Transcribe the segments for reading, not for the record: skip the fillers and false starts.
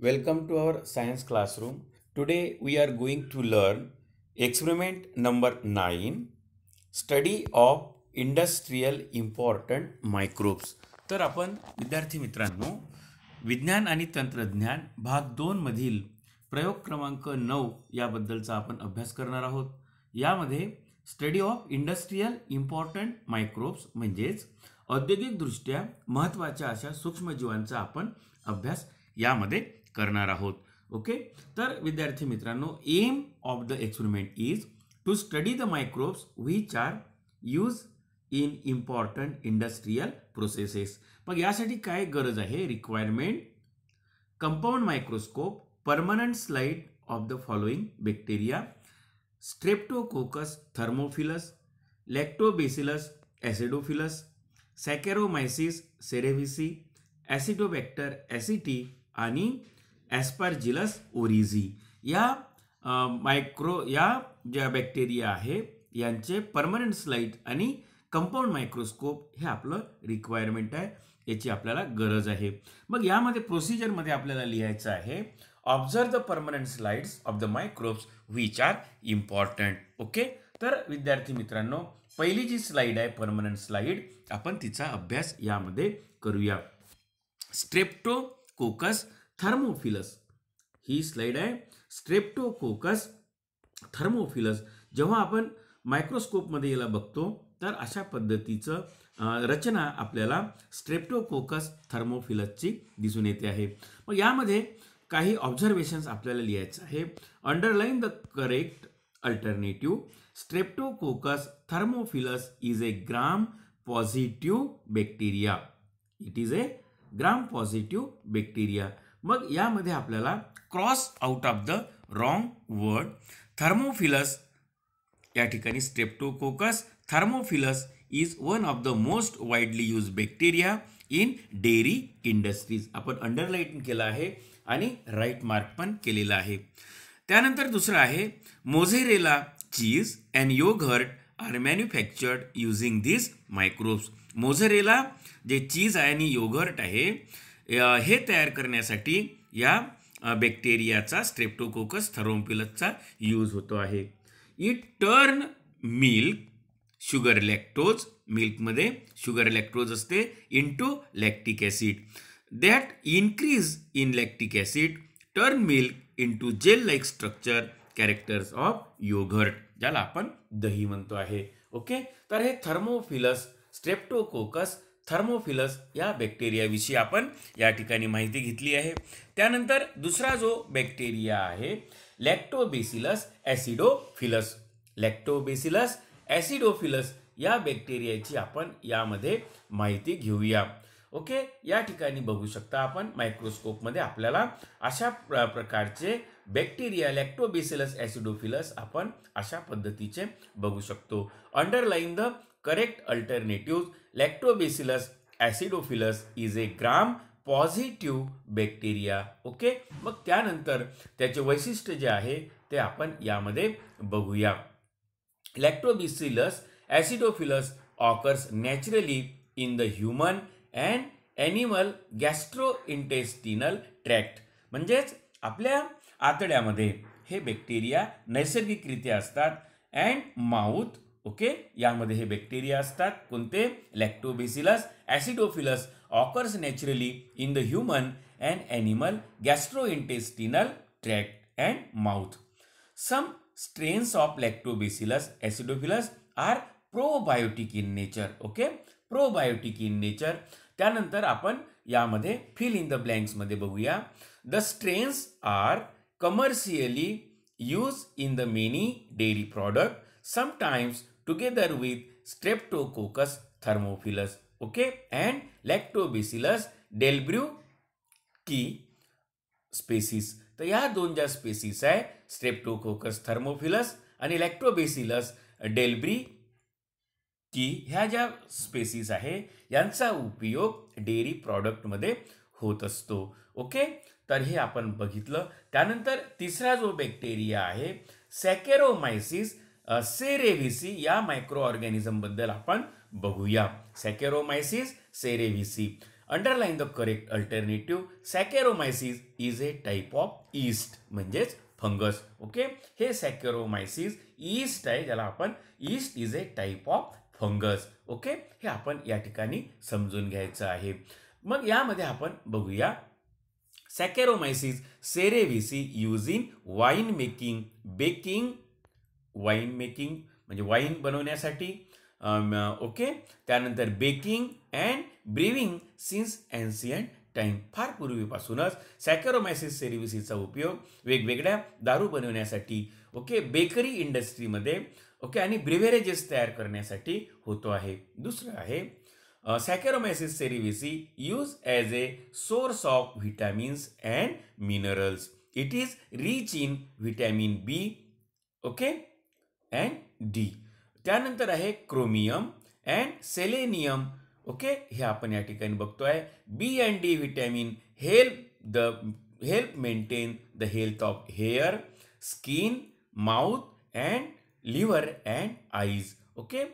Welcome to our science classroom. Today we are going to learn experiment number 9, study of industrial important microbes. तर आपण विद्यार्थी मित्रांनो विज्ञान आणि तंत्रज्ञान भाग 2 मधील प्रयोग क्रमांक 9 याबद्दलचा आपण अभ्यास करणार आहोत. यामध्ये study of industrial important microbes म्हणजेच औद्योगिकदृष्ट्या महत्त्वाच्या अशा सूक्ष्मजीवांचा आपण अभ्यास यामध्ये करणार आहोत. ओके, तर विद्यार्थी मित्रांनो, aim of the experiment is to study the microbes which are use in important industrial processes. मग यासाठी काय गरज आहे? Requirement compound microscope, permanent slide of the following bacteria, Streptococcus thermophilus, Lactobacillus acidophilus, Saccharomyces cerevisiae, Acetobacter aceti आणि Aspergillus oryzae या ज्या bacteria आहे यांचे परमनंट स्लाइड आणि कंपाऊंड मायक्रोस्कोप हे आपलं रिक्वायरमेंट आहे, याची आपल्याला गरज आहे. मग यामध्ये प्रोसिजरमध्ये आपल्याला लिहायचं आहे observe the permanent slides of the microbes which R important. Okay, तर विद्यार्थी मित्रांनो, पहिली जी स्लाइड आहे परमनंट स्लाइड, आपण तिचा अभ्यास यामध्ये करूया. स्ट्रेप्टोकोकस थर्मोफिलस ही स्लाइड आहे. स्ट्रेप्टोकोकस थर्मोफिलस जेव्हा आपण मायक्रोस्कोपमध्ये याला बघतो तर अशा पद्धतीचं रचना आपल्याला स्ट्रेप्टोकोकस थर्मोफिलसची दिसून येते आहे. मग यामध्ये काही ऑब्झर्वेशन्स आपल्याला लिहायचं आहे. Underline the correct alternative. Streptococcus thermophilus is a gram positive bacteria. It is a gram positive bacteria. मग यामध्ये आपल्याला cross out of the wrong word. Thermophilus या ठिकाणी Streptococcus thermophilus is one of the most widely use bacteria in dairy industries. आपण underline केलं आहे आणि right mark पण केलेला आहे. त्यानंतर दुसरं आहे mozzarella cheese and yogurt are manufactured using this microbes. Mozzarella जे चीज आहे आणि योगर्ट आहे हे तयार करण्यासाठी या बॅक्टेरियाचा स्ट्रेप्टोकोकस थर्मोफिलसचा यूज होतो आहे. It turn milk sugar lactose, मिल्कमध्ये शुगर लॅक्टोज असते, into lactic acid. That increase in lactic acid turn milk into gel like structure characters of yogurt, ज्याला आपण दही म्हणतो आहे. ओके, तर हे थर्मोफिलस स्ट्रेप्टोकोकस थर्मोफिलस या बॅक्टेरियाविषयी आपण या ठिकाणी माहिती घेतली आहे. त्यानंतर दुसरा जो बॅक्टेरिया आहे लॅक्टोबॅसिलस ॲसिडोफिलस. लॅक्टोबॅसिलस ॲसिडोफिलस या बॅक्टेरियाची आपण यामध्ये माहिती घेऊया. ओके, या ठिकाणी बघू शकता आपण मायक्रोस्कोपमध्ये आपल्याला अशा प्रकारचे बॅक्टेरिया लॅक्टोबॅसिलस ॲसिडोफिलस आपण अशा पद्धतीचे बघू शकतो. Underline the correct alternative. Lactobacillus acidophilus is a gram positive bacteria. Okay, मग त्यानंतर त्याचे वैशिष्ट्य जे आहे ते आपण यामध्ये बघूया. Lactobacillus acidophilus occurs naturally in the human and animal gastrointestinal tract. म्हणजेच आपल्या आतड्यामध्ये हे बॅक्टेरिया नैसर्गिकरित्या असतात. अँड माउथ, ओके, यामध्ये हे बॅक्टेरिया असतात. कोणते? Lactobacillus acidophilus occurs naturally in the human and animal gastrointestinal tract and mouth. Some strains of Lactobacillus acidophilus are probiotic in nature. Okay, probiotic in nature. त्यानंतर आपण यामध्ये fill in the ब्लँक्समध्ये बघूया. The strains are commercially use in the many dairy product, sometimes together with Streptococcus thermophilus. Okay, and Lactobacillus delbrueckii species. तर या दोन ज्या species आहे स्ट्रेप्टोकोकस थर्मोफिलस आणि लॅक्टोबॅसिलस डेल्ब्रुकी, ह्या ज्या स्पेसिस आहे यांचा उपयोग डेअरी प्रॉडक्टमध्ये होत असतो. ओके, तर हे आपण बघितलं. त्यानंतर तिसरा जो बॅक्टेरिया आहे सॅकॅरोमायसिस सेरेव्हिसी या मायक्रो ऑर्गॅनिझम बद्दल आपण बघूया. Saccharomyces cerevisiae underline the correct alternative. Saccharomyces is a type of yeast म्हणजेच फंगस. ओके, हे सॅकॅरोमायसिस ईस्ट आहे, ज्याला आपण yeast is a type of fungus. Okay, हे आपण या ठिकाणी समजून घ्यायचं आहे. मग यामध्ये आपण बघूया Saccharomyces cerevisiae use in wine making, baking, wine making म्हणजे वाईन बनवण्यासाठी, ओके, त्यानंतर baking and brewing since ancient time. फार पूर्वीपासूनच सॅकॅरोमायसिस सेरेव्हिसीचा उपयोग वेगवेगळ्या दारू बनवण्यासाठी, ओके, बेकरी इंडस्ट्रीमध्ये, ओके, आणि ब्रिव्हेरेजेस तयार करण्यासाठी होतो आहे. दुसरं आहे Saccharomyces cerevisiae use as a source of vitamins and minerals. It is rich in vitamin B, okay, and D. त्यानंतर आहे क्रोमियम अँड सेलेनियम. ओके, हे आपण या ठिकाणी बघतोय. B and D vitamin help maintain the health of hair, skin, mouth and liver and eyes. Okay,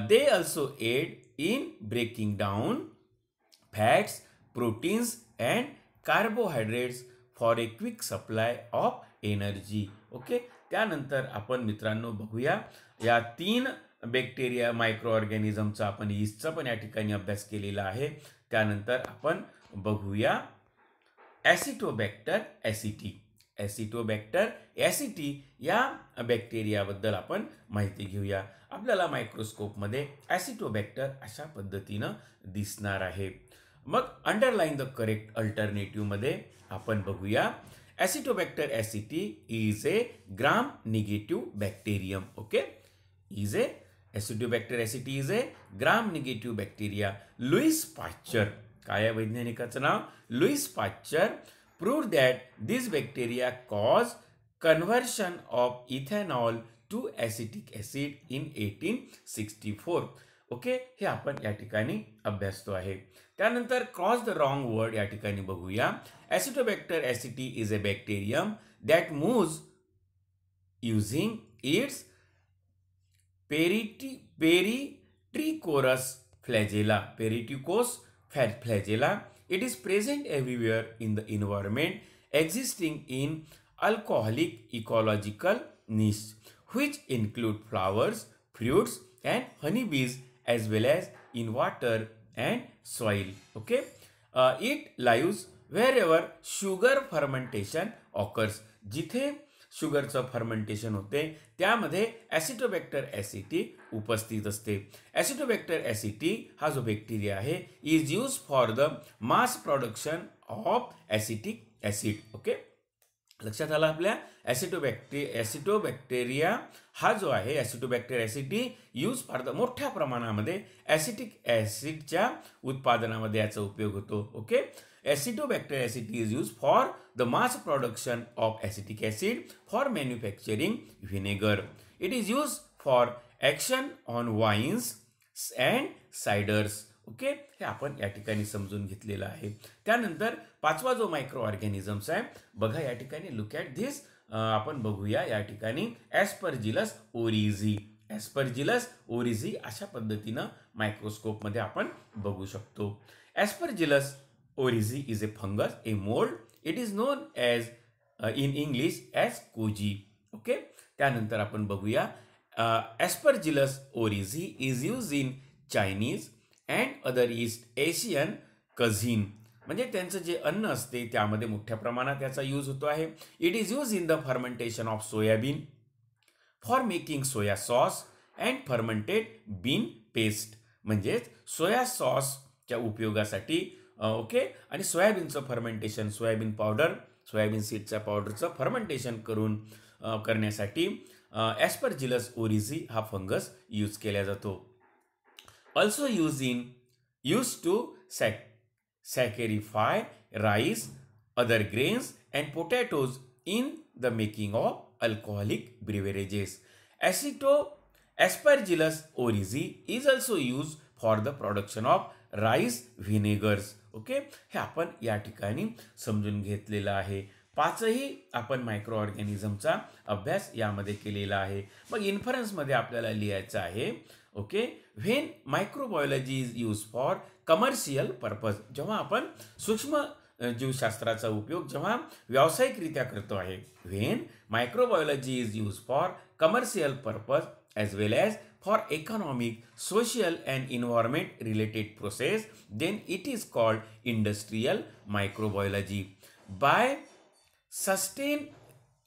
they also aid in breaking down fats, proteins and carbohydrates for a quick supply of energy. Okay, त्यानंतर आपण मित्रांनो बघूया या 3 bacteria micro ऑर्गॅनिझमचा आपण ईस्टचा पण या ठिकाणी अभ्यास केलेला आहे. त्यानंतर आपण बघूया ॲसिटोबॅक्टर ॲसिटी. ॲसिटोबॅक्टर ॲसिटी या बॅक्टेरियाबद्दल आपण माहिती घेऊया. आपल्याला मायक्रोस्कोपमध्ये ॲसिटोबॅक्टर अशा पद्धतीनं दिसणार आहे. मग अंडरलाईन द करेक्ट अल्टरनेटिव्हमध्ये आपण बघूया Acetobacter aceti is a gram negative bacterium. Okay, is a Acetobacter aceti is a gram negative bacteria. Louis Pasteur, काय आहे वैज्ञानिकाचं नाव? Louis Pasteur proved that this bacteria cause conversion of ethanol to acetic acid in 1864. Okay, हे आपण या ठिकाणी अभ्यासतो आहे. त्यानंतर क्रॉस द रॉंग वर्ड या ठिकाणी बघूया. Acetobacter aceti is a bacterium that moves using its peritrichous flagella. Peritrichous flagella. It is present everywhere in the environment, existing in alcoholic ecological niche, which include flowers, fruits, and honeybees, as well as in water and soil. Okay, it lives wherever sugar fermentation occurs. जिथे शुगरचं fermentation होते त्यामध्ये ॲसिटोबॅक्टर ॲसिटी उपस्थित असते. ॲसिटोबॅक्टर ॲसिटी हा जो bacteria आहे is use for the mass production of acetic acid. Okay, लक्षात आलं आपल्या? ॲसिटोबॅक्टेरिया हा जो आहे ॲसिटोबॅक्टर ॲसिटी यूज फॉर द मोठ्या प्रमाणामध्ये ॲसिटिक ॲसिडच्या उत्पादनामध्ये याचा उपयोग होतो. Okay, Acetobacter acid is used for the mass production of acetic acid for manufacturing vinegar. It is used for action on wines and ciders. Okay, हे आपण या ठिकाणी समजून घेतलेलं आहे. त्यानंतर पाचवा जो मायक्रो ऑर्गॅनिझम्स आहे बघा या ठिकाणी, लुक ॲट धिस. आपण बघूया या ठिकाणी ॲस्परजिलस ओरिझी. ॲस्परजिलस ओरिझी अशा पद्धतीनं मायक्रोस्कोपमध्ये आपण बघू शकतो. ॲस्परजिलस Oryzae is a fungus, a mold. It is known as in English as koji. Okay. त्यानंतर आपण बघूया Aspergillus oryzae is used in Chinese and other East Asian cuisine. म्हणजे त्यांचं जे अन्न असते त्यामध्ये मोठ्या प्रमाणात याचा यूज होतो आहे. It is used in the fermentation of soybean for making soya sauce and fermented bean paste. म्हणजेच सोया सॉसच्या उपयोगासाठी. ओके, आणि सोयाबीनचं फर्मेंटेशन, सोयाबीन पावडर, सोयाबीन सीडच्या पावडरचं फर्मेंटेशन करण्यासाठी ॲस्परजिलस ओरिझी हा फंगस यूज केला जातो. Also use to saccharify rice, other grains and potatoes in the making of alcoholic beverages. Aspergillus oryzae is also use for the production of rice vinegars. Okay, हे आपण या ठिकाणी समजून घेतलेलं आहे. पाचही आपण मायक्रो ऑर्गॅनिझमचा अभ्यास यामध्ये केलेला आहे. मग इन्फरन्समध्ये आपल्याला लिहायचं आहे. Okay, when microbiology is use for commercial purpose, जेव्हा आपण सूक्ष्म जीवशास्त्राचा उपयोग जेव्हा व्यावसायिकरित्या करतो आहे, when microbiology is use for commercial purpose as well as for economic, social and environment related process, then it is called industrial microbiology. By sustained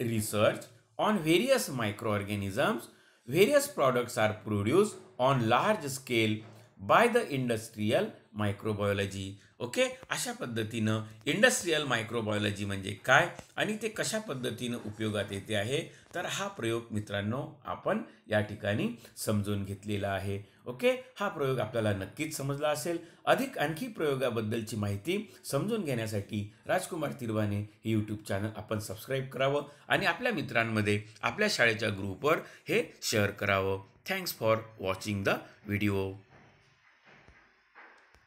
research on various microorganisms, various products are produced on large scale by the industrial microbiology. Okay, अशा पद्धतीनं industrial microbiology म्हणजे काय आणि ते कशा पद्धतीनं उपयोगात येते आहे, तर हा प्रयोग मित्रांनो आपण या ठिकाणी समजून घेतलेला आहे. ओके, हा प्रयोग आपल्याला नक्कीच समजला असेल. अधिक आणखी प्रयोगाबद्दलची माहिती समजून घेण्यासाठी राजकुमार तिरवाने हे यूट्यूब चॅनल आपण सबस्क्राईब करावं आणि आपल्या मित्रांमध्ये आपल्या शाळेच्या ग्रुपवर हे शेअर करावं. Thanks for watching the video.